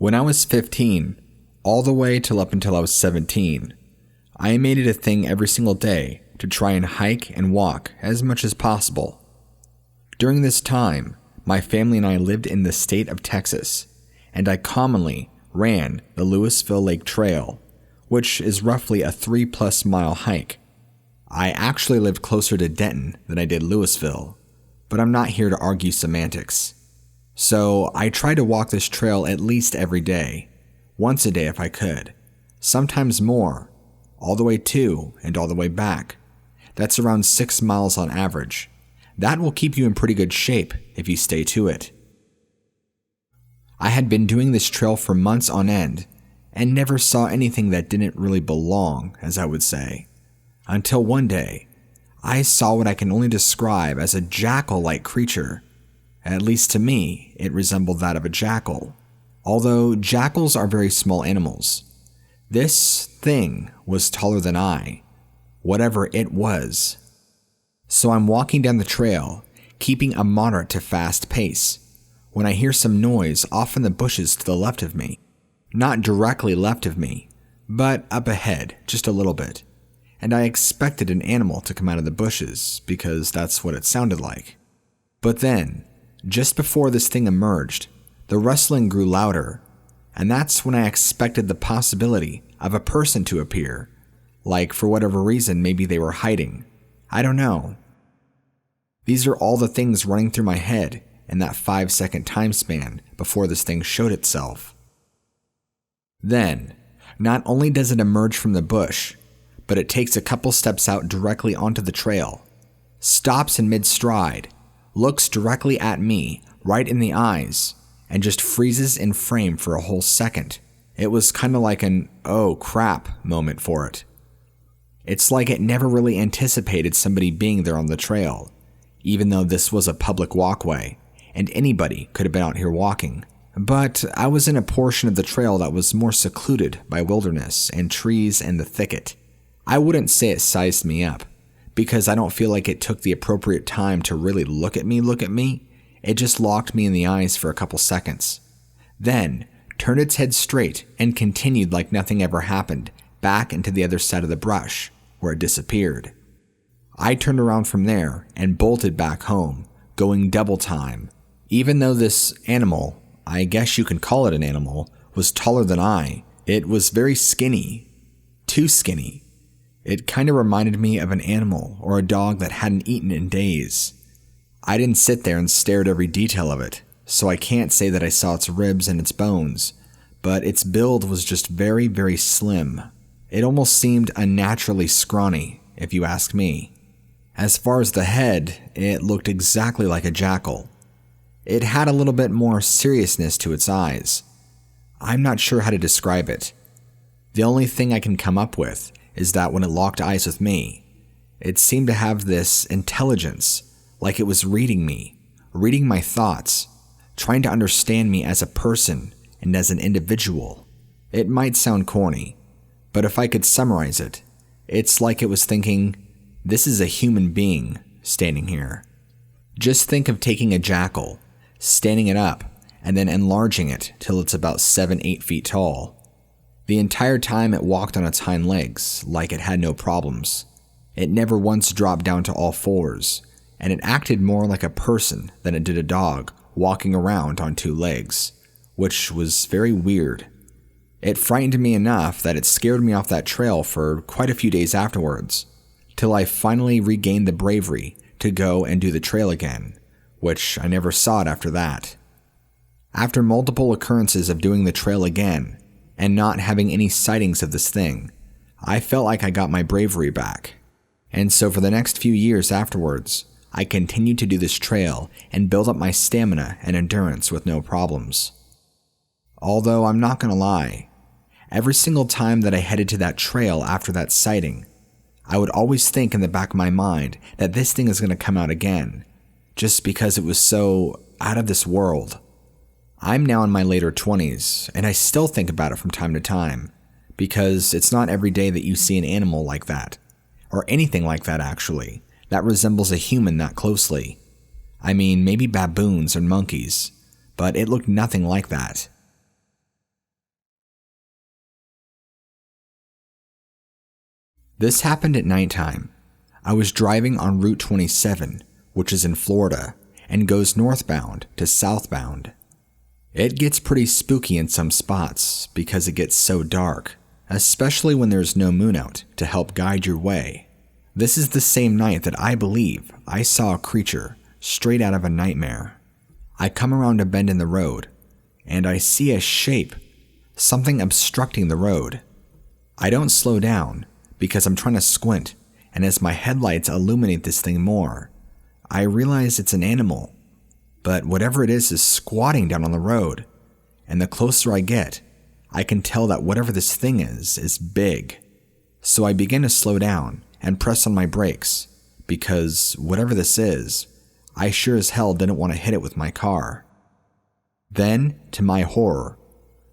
When I was 15, all the way till up until I was 17, I made it a thing every single day to try and hike and walk as much as possible. During this time, my family and I lived in the state of Texas, and I commonly ran the Louisville Lake Trail, which is roughly a 3+ mile hike. I actually lived closer to Denton than I did Louisville, but I'm not here to argue semantics. So I tried to walk this trail at least every day, once a day if I could, sometimes more, all the way to and all the way back. That's around 6 miles on average. That will keep you in pretty good shape if you stay to it. I had been doing this trail for months on end and never saw anything that didn't really belong, as I would say, until one day I saw what I can only describe as a jackal-like creature. At least to me, it resembled that of a jackal, although jackals are very small animals. This thing was taller than I, whatever it was. So I'm walking down the trail, keeping a moderate to fast pace, when I hear some noise off in the bushes to the left of me. Not directly left of me, but up ahead, just a little bit. And I expected an animal to come out of the bushes, because that's what it sounded like. But then, just before this thing emerged, the rustling grew louder, and that's when I expected the possibility of a person to appear, like for whatever reason maybe they were hiding. I don't know. These are all the things running through my head in that 5-second time span before this thing showed itself. Then, not only does it emerge from the bush, but it takes a couple steps out directly onto the trail, stops in mid-stride, looks directly at me, right in the eyes, and just freezes in frame for a whole second. It was kind of like an oh crap moment for it. It's like it never really anticipated somebody being there on the trail, even though this was a public walkway, and anybody could have been out here walking. But I was in a portion of the trail that was more secluded by wilderness and trees and the thicket. I wouldn't say it sized me up, because I don't feel like it took the appropriate time to really look at me. It just locked me in the eyes for a couple seconds. Then, turned its head straight and continued like nothing ever happened, back into the other side of the brush, where it disappeared. I turned around from there and bolted back home, going double time. Even though this animal, I guess you can call it an animal, was taller than I, it was very skinny. Too skinny. It kind of reminded me of an animal or a dog that hadn't eaten in days. I didn't sit there and stare at every detail of it, so I can't say that I saw its ribs and its bones, but its build was just very, very slim. It almost seemed unnaturally scrawny, if you ask me. As far as the head, it looked exactly like a jackal. It had a little bit more seriousness to its eyes. I'm not sure how to describe it. The only thing I can come up with is that when it locked eyes with me, it seemed to have this intelligence, like it was reading me, reading my thoughts, trying to understand me as a person and as an individual. It might sound corny, but if I could summarize it, it's like it was thinking, this is a human being standing here. Just think of taking a jackal, standing it up, and then enlarging it till it's about 7-8 feet tall. The entire time it walked on its hind legs like it had no problems. It never once dropped down to all fours, and it acted more like a person than it did a dog walking around on 2 legs, which was very weird. It frightened me enough that it scared me off that trail for quite a few days afterwards, till I finally regained the bravery to go and do the trail again, which I never saw it after that. After multiple occurrences of doing the trail again, and not having any sightings of this thing, I felt like I got my bravery back. And so for the next few years afterwards, I continued to do this trail and build up my stamina and endurance with no problems. Although I'm not gonna lie, every single time that I headed to that trail after that sighting, I would always think in the back of my mind that this thing is gonna come out again, just because it was so out of this world. I'm now in my later 20s, and I still think about it from time to time, because it's not every day that you see an animal like that, or anything like that actually, that resembles a human that closely. I mean, maybe baboons or monkeys, but it looked nothing like that. This happened at nighttime. I was driving on Route 27, which is in Florida, and goes northbound to southbound. It gets pretty spooky in some spots because it gets so dark, especially when there's no moon out to help guide your way. This is the same night that I believe I saw a creature straight out of a nightmare. I come around a bend in the road, and I see a shape, something obstructing the road. I don't slow down because I'm trying to squint, and as my headlights illuminate this thing more, I realize it's an animal, but whatever it is squatting down on the road, and the closer I get, I can tell that whatever this thing is big. So I begin to slow down and press on my brakes, because whatever this is, I sure as hell didn't want to hit it with my car. Then, to my horror,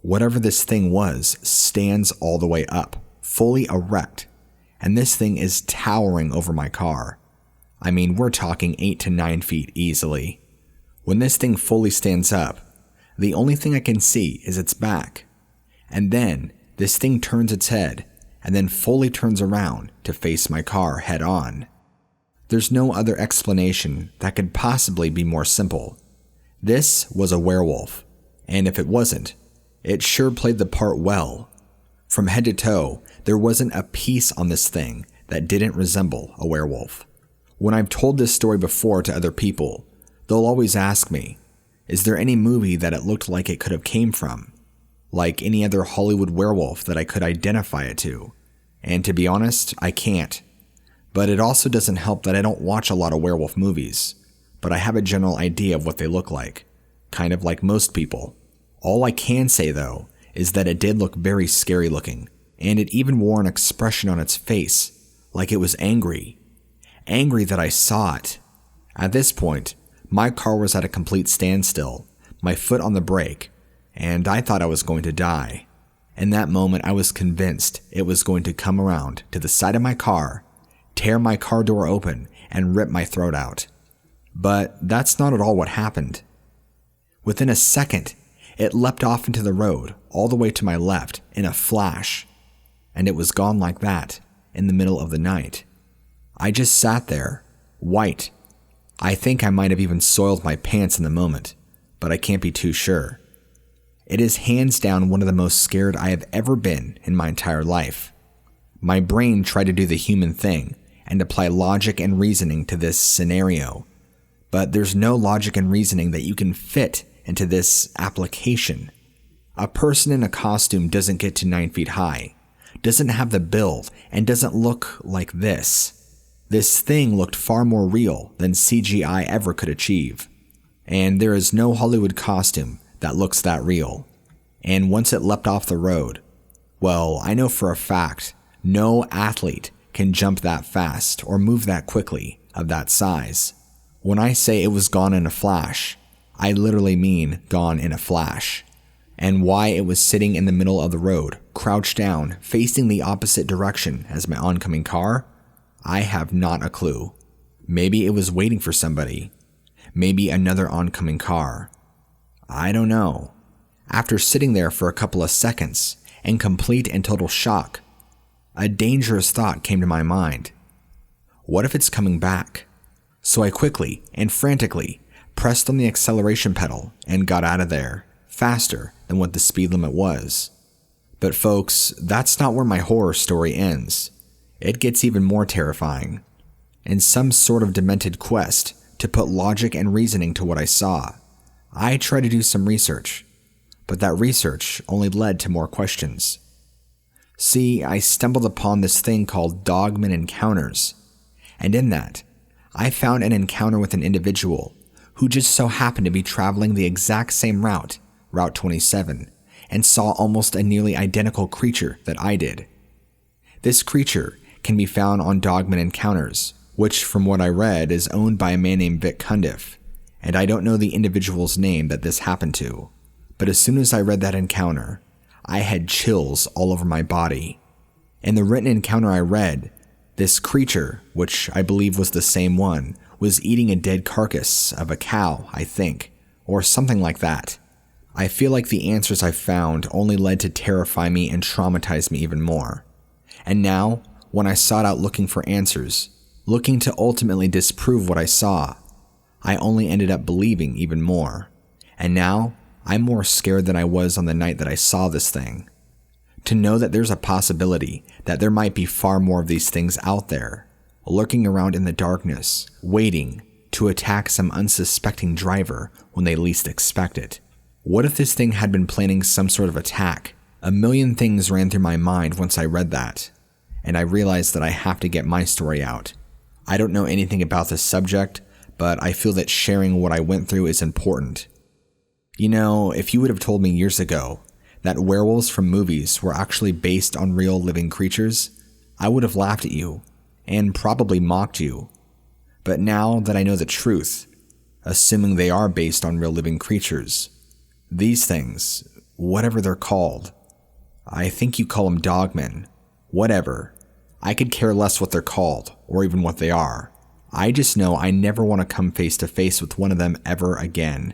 whatever this thing was stands all the way up, fully erect, and this thing is towering over my car. I mean, we're talking 8 to 9 feet easily. When this thing fully stands up, the only thing I can see is its back. And then, this thing turns its head, and then fully turns around to face my car head on. There's no other explanation that could possibly be more simple. This was a werewolf, and if it wasn't, it sure played the part well. From head to toe, there wasn't a piece on this thing that didn't resemble a werewolf. When I've told this story before to other people, they'll always ask me, is there any movie that it looked like it could have came from? Like any other Hollywood werewolf that I could identify it to? And to be honest, I can't. But it also doesn't help that I don't watch a lot of werewolf movies, but I have a general idea of what they look like, kind of like most people. All I can say though, is that it did look very scary looking, and it even wore an expression on its face, like it was angry. Angry that I saw it. At this point, my car was at a complete standstill, my foot on the brake, and I thought I was going to die. In that moment, I was convinced it was going to come around to the side of my car, tear my car door open, and rip my throat out. But that's not at all what happened. Within a second, it leapt off into the road all the way to my left in a flash, and it was gone like that in the middle of the night. I just sat there, white. I think I might have even soiled my pants in the moment, but I can't be too sure. It is hands down one of the most scared I have ever been in my entire life. My brain tried to do the human thing and apply logic and reasoning to this scenario, but there's no logic and reasoning that you can fit into this application. A person in a costume doesn't get to 9 feet high, doesn't have the build, and doesn't look like this. This thing looked far more real than CGI ever could achieve. And there is no Hollywood costume that looks that real. And once it leapt off the road, well, I know for a fact, no athlete can jump that fast or move that quickly of that size. When I say it was gone in a flash, I literally mean gone in a flash. And why it was sitting in the middle of the road, crouched down, facing the opposite direction as my oncoming car, I have not a clue. Maybe it was waiting for somebody. Maybe another oncoming car. I don't know. After sitting there for a couple of seconds, in complete and total shock, a dangerous thought came to my mind. What if it's coming back? So I quickly and frantically pressed on the acceleration pedal and got out of there, faster than what the speed limit was. But folks, that's not where my horror story ends. It gets even more terrifying. In some sort of demented quest to put logic and reasoning to what I saw, I tried to do some research, but that research only led to more questions. See, I stumbled upon this thing called DOGMAN Encounters, and in that, I found an encounter with an individual who just so happened to be traveling the exact same route, Route 27, and saw almost a nearly identical creature that I did. This creature can be found on DOGMAN Encounters, which from what I read is owned by a man named Vic Cundiff, and I don't know the individual's name that this happened to, but as soon as I read that encounter, I had chills all over my body. In the written encounter I read, this creature, which I believe was the same one, was eating a dead carcass of a cow, I think, or something like that. I feel like the answers I found only led to terrify me and traumatize me even more. And now, when I sought out looking for answers, looking to ultimately disprove what I saw, I only ended up believing even more. And now, I'm more scared than I was on the night that I saw this thing. To know that there's a possibility that there might be far more of these things out there, lurking around in the darkness, waiting to attack some unsuspecting driver when they least expect it. What if this thing had been planning some sort of attack? A million things ran through my mind once I read that, and I realized that I have to get my story out. I don't know anything about this subject, but I feel that sharing what I went through is important. You know, if you would have told me years ago that werewolves from movies were actually based on real living creatures, I would have laughed at you and probably mocked you. But now that I know the truth, assuming they are based on real living creatures, these things, whatever they're called, I think you call them dogmen, whatever, I could care less what they're called or even what they are. I just know I never want to come face to face with one of them ever again.